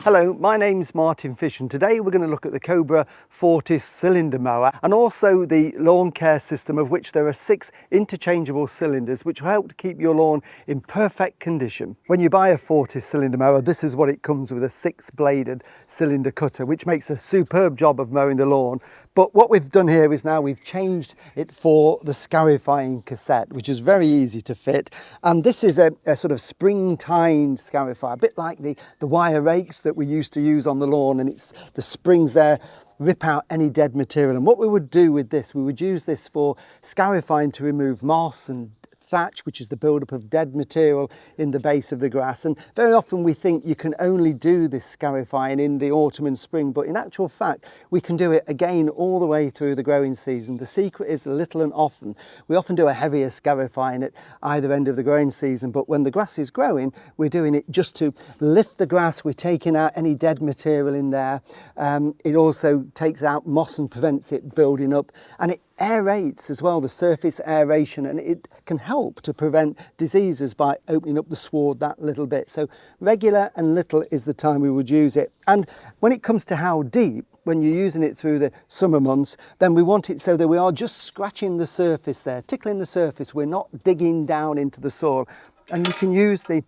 Hello, my name's Martin Fish and today we're going to look at the Cobra Fortis cylinder mower and also the lawn care system, of which there are 6 interchangeable cylinders which will help to keep your lawn in perfect condition. When you buy a Fortis cylinder mower, this is what it comes with: a 6-bladed cylinder cutter, which makes a superb job of mowing the lawn. But what we've done here is now we've changed it for the Scarifying cassette, which is very easy to fit. And this is a sort of spring-tined Scarifier, a bit like the wire rakes that we used to use on the lawn, and it's the springs there rip out any dead material. And what we would do with this, we would use this for Scarifying to remove moss and thatch, which is the buildup of dead material in the base of the grass. And very often we think you can only do this Scarifying in the autumn and spring, but in actual fact we can do it again all the way through the growing season. The secret is little and often. We often do a heavier Scarifying at either end of the growing season, but when the grass is growing, we're doing it just to lift the grass. We're taking out any dead material in there. It also takes out moss and prevents it building up, and it aerates as well, the surface aeration, and it can help to prevent diseases by opening up the sward that little bit. So regular and little is the time we would use it. And when it comes to how deep, when you're using it through the summer months, then we want it so that we are just scratching the surface there, tickling the surface. We're not digging down into the soil. And you can use the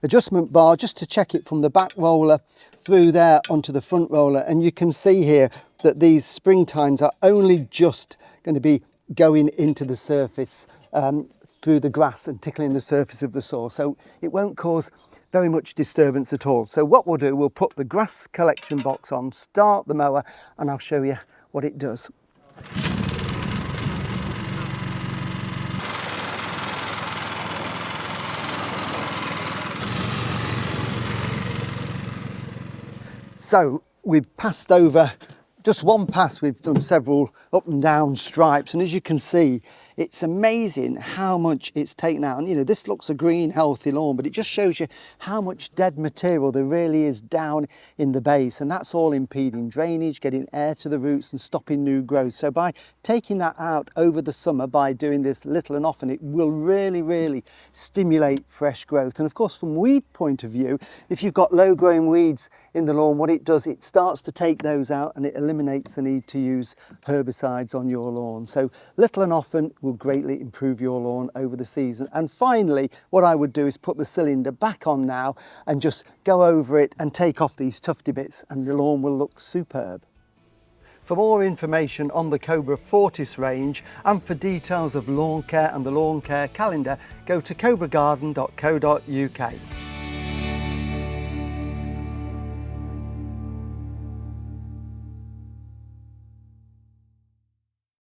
adjustment bar just to check it from the back roller through there onto the front roller. And you can see here that these spring tines are only just going to be going into the surface through the grass and tickling the surface of the soil, so it won't cause very much disturbance at all. So what we'll do, we'll put the grass collection box on, start the mower, and I'll show you what it does. So we've passed over just one pass. We've done several up and down stripes, and as you can see, it's amazing how much it's taken out. And you know, this looks a green, healthy lawn, but it just shows you how much dead material there really is down in the base, and that's all impeding drainage, getting air to the roots and stopping new growth. So by taking that out over the summer, by doing this little and often, it will really stimulate fresh growth. And of course, from weed point of view, if you've got low growing weeds in the lawn, what it does, it starts to take those out and it eliminates the need to use herbicides on your lawn. So little and often will greatly improve your lawn over the season. And finally, what I would do is put the cylinder back on now and just go over it and take off these tufty bits, and the lawn will look superb. For more information on the Cobra Fortis range and for details of lawn care and the lawn care calendar, go to cobragarden.co.uk.